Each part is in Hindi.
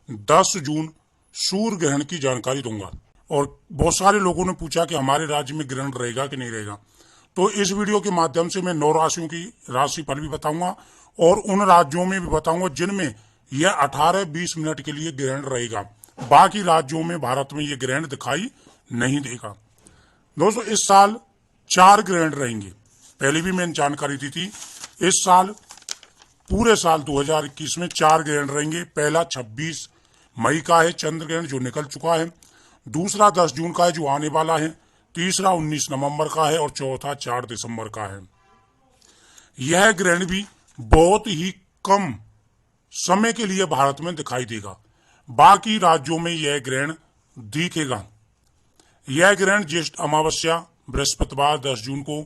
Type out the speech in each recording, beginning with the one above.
10 जून सूर्य ग्रहण की जानकारी दूंगा। और बहुत सारे लोगों ने पूछा कि हमारे राज्य में ग्रहण रहेगा कि नहीं रहेगा, तो इस वीडियो के माध्यम से मैं 9 राशियों की राशिफल भी बताऊंगा और उन राज्यों में भी बताऊंगा जिनमें यह 18-20 मिनट के लिए ग्रहण रहेगा। बाकी राज्यों में भारत में यह ग्रहण दिखाई नहीं देगा। दोस्तों, इस साल 4 ग्रहण रहेंगे, पहले भी मैंने जानकारी दी थी। इस साल पूरे साल 2021 में 4 ग्रहण रहेंगे। पहला 26 मई का है चंद्र ग्रहण जो निकल चुका है, दूसरा 10 जून का है जो आने वाला है, तीसरा 19 नवंबर का है और चौथा 4 दिसंबर का है। यह ग्रहण भी बहुत ही कम समय के लिए भारत में दिखाई देगा, बाकी राज्यों में यह ग्रहण दिखेगा। यह ग्रहण ज्येष्ठ अमावस्या बृहस्पतिवार 10 जून को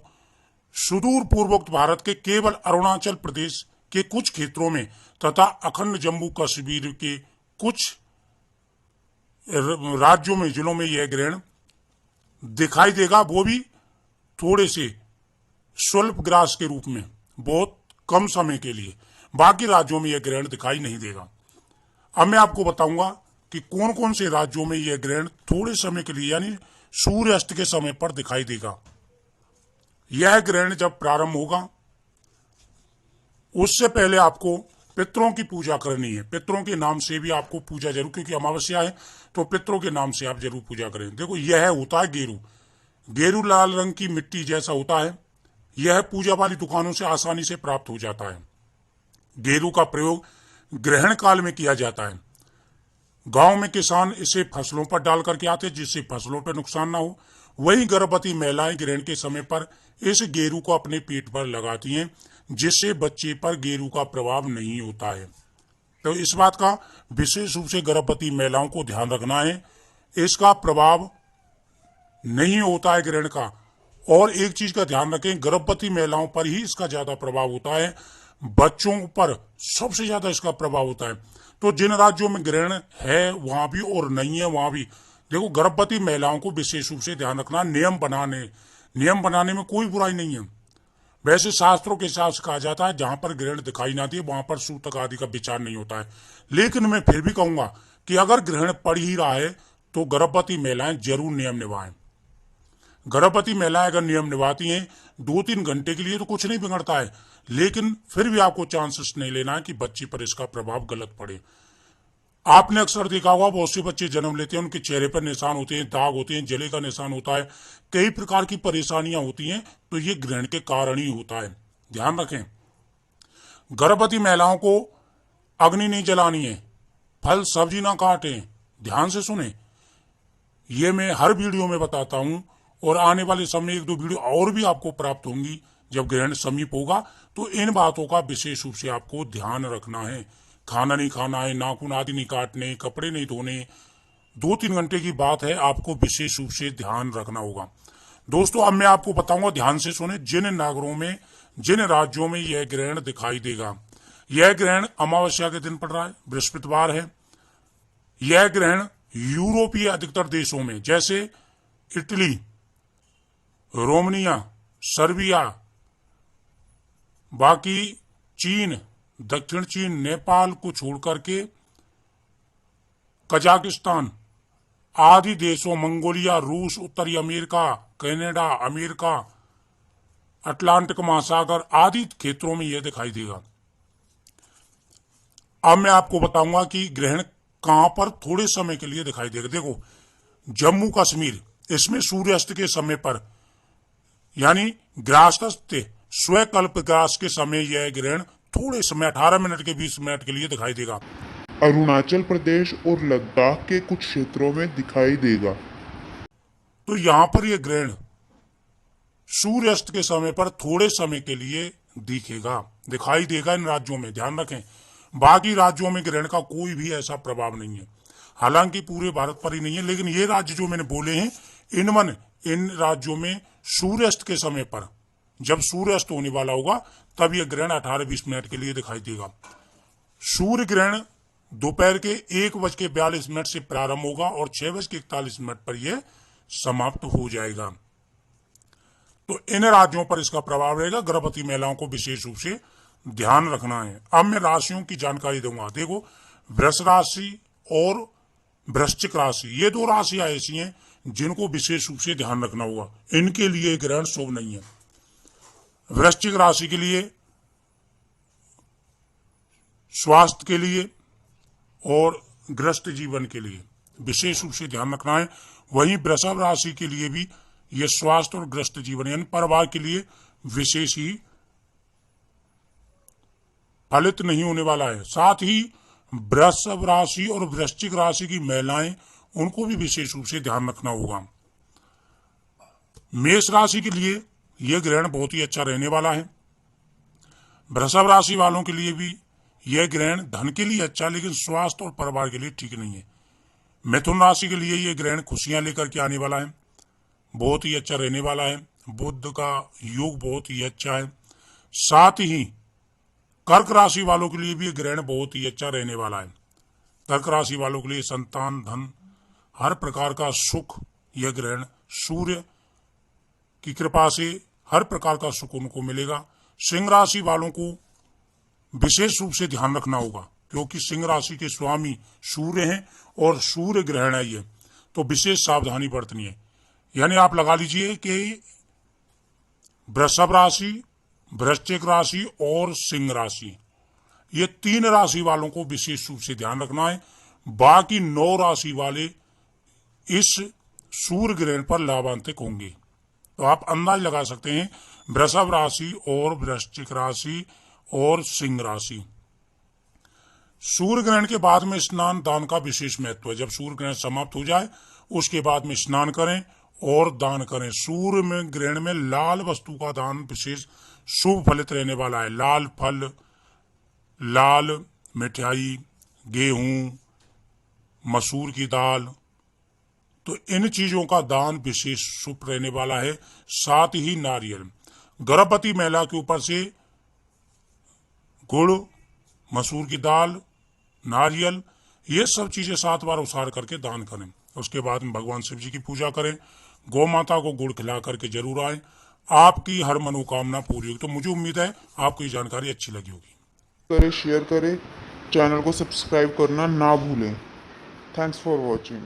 सुदूर पूर्वोक्त भारत के केवल अरुणाचल प्रदेश के कुछ क्षेत्रों में तथा अखंड जम्मू कश्मीर के कुछ राज्यों में जिलों में यह ग्रहण दिखाई देगा, वो भी थोड़े से स्वल्प ग्रास के रूप में, बहुत कम समय के लिए। बाकी राज्यों में यह ग्रहण दिखाई नहीं देगा। अब मैं आपको बताऊंगा कि कौन कौन से राज्यों में यह ग्रहण थोड़े समय के लिए यानी सूर्यास्त के समय पर दिखाई देगा। यह ग्रहण जब प्रारंभ होगा उससे पहले आपको पितरों की पूजा करनी है। पितरों के नाम से भी आपको पूजा जरूर, क्योंकि अमावस्या है तो पितरों के नाम से आप जरूर पूजा करें। देखो, यह होता है गेरू। गेरू लाल रंग की मिट्टी जैसा होता है। यह पूजा वाली दुकानों से आसानी से प्राप्त हो जाता है। गेरू का प्रयोग ग्रहण काल में किया जाता है। गांव में किसान इसे फसलों पर डाल करके आते जिससे फसलों पर नुकसान ना हो। वहीं गर्भवती महिलाएं ग्रहण के समय पर इस गेरू को अपने पेट पर लगाती हैं जिससे बच्चे पर गेरू का प्रभाव नहीं होता है। तो इस बात का विशेष रूप से गर्भवती महिलाओं को ध्यान रखना है, इसका प्रभाव नहीं होता है ग्रहण का। और एक चीज का ध्यान रखें, गर्भवती महिलाओं पर ही इसका ज्यादा प्रभाव होता है, बच्चों पर सबसे ज्यादा इसका प्रभाव होता है। तो जिन राज्यों में ग्रहण है वहां भी और नहीं है वहां भी देखो, गर्भवती महिलाओं को विशेष रूप से ध्यान रखना। नियम बनाने में कोई बुराई नहीं है। वैसे शास्त्रों के हिसाब से कहा जाता है जहां पर ग्रहण दिखाई ना दे वहां पर सूतक आदि का विचार नहीं होता है। लेकिन मैं फिर भी कहूंगा कि अगर ग्रहण पड़ ही रहा है तो गर्भवती महिलाएं जरूर नियम निभाएं। गर्भवती महिलाएं अगर नियम निभाती हैं 2-3 घंटे के लिए तो कुछ नहीं बिगड़ता है, लेकिन फिर भी आपको चांसेस नहीं लेना है कि बच्ची पर इसका प्रभाव गलत पड़े। आपने अक्सर देखा होगा बहुत से बच्चे जन्म लेते हैं, उनके चेहरे पर निशान होते हैं, दाग होते हैं, जले का निशान होता है, कई प्रकार की परेशानियां होती हैं। तो ये ग्रहण के कारण ही होता है, ध्यान रखें। गर्भवती महिलाओं को अग्नि नहीं जलानी है, फल सब्जी ना काटें, ध्यान से सुने। ये मैं हर वीडियो में बताता हूं और आने वाले समय 1-2 वीडियो और भी आपको प्राप्त होंगी जब ग्रहण समीप होगा। तो इन बातों का विशेष रूप से आपको ध्यान रखना है। खाना नहीं खाना है, नाखून आदि नहीं काटने, कपड़े नहीं धोने। 2-3 घंटे की बात है, आपको विशेष रूप से ध्यान रखना होगा। दोस्तों, अब मैं आपको बताऊंगा, ध्यान से सुने, जिन नागरों में, जिन राज्यों में यह ग्रहण दिखाई देगा। यह ग्रहण अमावस्या के दिन पड़ रहा है, बृहस्पतिवार है। यह ग्रहण यूरोपीय अधिकतर देशों में जैसे इटली, रोमानिया, सर्बिया, बाकी चीन, दक्षिण चीन, नेपाल को छोड़कर के कजाकिस्तान आदि देशों, मंगोलिया, रूस, उत्तरी अमेरिका, कनाडा, अमेरिका, अटलांटिक महासागर आदि क्षेत्रों में यह दिखाई देगा। अब मैं आपको बताऊंगा कि ग्रहण कहां पर थोड़े समय के लिए दिखाई देगा। देखो, जम्मू कश्मीर, इसमें सूर्यास्त के समय पर यानी ग्रासस्थ स्वकल्प ग्रास के समय यह ग्रहण थोड़े समय 18 मिनट के 20 मिनट के लिए दिखाई देगा। अरुणाचल प्रदेश और लद्दाख के कुछ क्षेत्रों में दिखाई देगा। तो यहां पर यह ग्रहण सूर्यास्त के समय पर थोड़े समय के लिए दिखाई देगा इन राज्यों में, ध्यान रखें। बाकी राज्यों में ग्रहण का कोई भी ऐसा प्रभाव नहीं है, हालांकि पूरे भारत पर ही नहीं है, लेकिन ये राज्य जो मैंने बोले हैं इन राज्यों में सूर्यास्त के समय पर, जब सूर्यास्त होने वाला होगा तब यह ग्रहण 18-20 मिनट के लिए दिखाई देगा। सूर्य ग्रहण दोपहर के 1:42 से प्रारंभ होगा और 6:41 पर यह समाप्त हो जाएगा। तो इन राज्यों पर इसका प्रभाव रहेगा। गर्भवती महिलाओं को विशेष रूप से ध्यान रखना है। अब मैं राशियों की जानकारी दूंगा। देखो, वृष राशि और वृश्चिक राशि, ये 2 राशियां ऐसी हैं जिनको विशेष रूप से ध्यान रखना होगा। इनके लिए ग्रहण शुभ नहीं है। वृश्चिक राशि के लिए स्वास्थ्य के लिए और ग्रस्त जीवन के लिए विशेष रूप से ध्यान रखना है। वहीं वृषभ राशि के लिए भी यह स्वास्थ्य और ग्रस्त जीवन यानी परिवार के लिए विशेष ही फलित नहीं होने वाला है। साथ ही वृषभ राशि और वृश्चिक राशि की महिलाएं, उनको भी विशेष रूप से ध्यान रखना होगा। मेष राशि के लिए यह ग्रहण बहुत ही अच्छा रहने वाला है। वृषभ राशि वालों के लिए भी यह ग्रहण धन के लिए अच्छा, लेकिन स्वास्थ्य और परिवार के लिए ठीक नहीं है। मिथुन राशि के लिए यह ग्रहण खुशियां लेकर के आने वाला है, बहुत ही अच्छा रहने वाला है। बुध का योग बहुत ही अच्छा है। साथ ही कर्क राशि वालों के लिए भी यह ग्रहण बहुत ही अच्छा रहने वाला है। कर्क राशि वालों के लिए संतान, धन, हर प्रकार का सुख, यह ग्रहण सूर्य की कृपा से हर प्रकार का सुख उनको मिलेगा। सिंह राशि वालों को विशेष रूप से ध्यान रखना होगा, क्योंकि सिंह राशि के स्वामी सूर्य हैं और सूर्य ग्रहण है ये, तो विशेष सावधानी बरतनी है। यानी आप लगा लीजिए कि वृषभ राशि, वृश्चिक राशि और सिंह राशि, ये 3 राशि वालों को विशेष रूप से ध्यान रखना है। बाकी 9 राशि वाले इस सूर्य ग्रहण पर लाभान्वित होंगे। तो आप अंदाज लगा सकते हैं वृषभ राशि और वृश्चिक राशि और सिंह राशि। सूर्य ग्रहण के बाद में स्नान दान का विशेष महत्व है। जब सूर्य ग्रहण समाप्त हो जाए उसके बाद में स्नान करें और दान करें। सूर्य में ग्रहण में लाल वस्तु का दान विशेष शुभ फलित रहने वाला है। लाल फल, लाल मिठाई, गेहूं, मसूर की दाल, तो इन चीजों का दान विशेष शुभ रहने वाला है। साथ ही नारियल, गर्भवती महिला के ऊपर से गुड़, मसूर की दाल, नारियल, ये सब चीजें 7 बार उसार करके दान करें। उसके बाद में भगवान शिव जी की पूजा करें। गौ माता को गुड़ खिला करके जरूर आए, आपकी हर मनोकामना पूरी होगी। तो मुझे उम्मीद है आपको ये जानकारी अच्छी लगी होगी। करें, शेयर करें, चैनल को सब्सक्राइब करना ना भूलें। Thanks for watching.